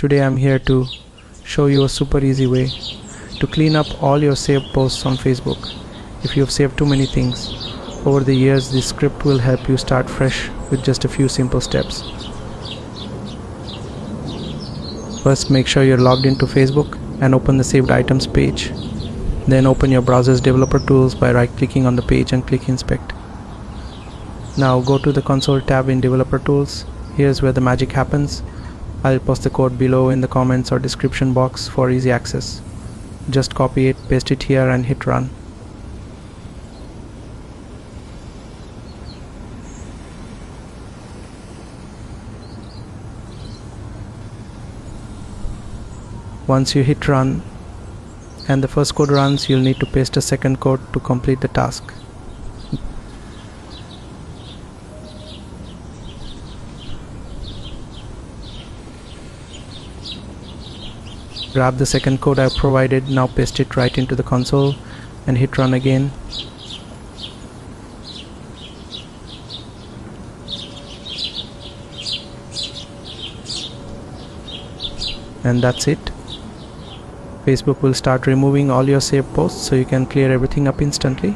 Today I'm here to show you a super easy way to clean up all your saved posts on Facebook. If you have saved too many things, over the years this script will help you start fresh with just a few simple steps. First, make sure you're logged into Facebook and open the saved items page. Then open your browser's developer tools by right-clicking on the page and click inspect. Now go to the console tab in developer tools. Here's where the magic happens. I'll post the code below in the comments or description box for easy access. Just copy it, paste it here and hit run. Once you hit run and the first code runs, you'll need to paste a second code to complete the task. Grab the second code I provided, now paste it right into the console and hit run again. And that's it. Facebook will start removing all your saved posts so you can clear everything up instantly.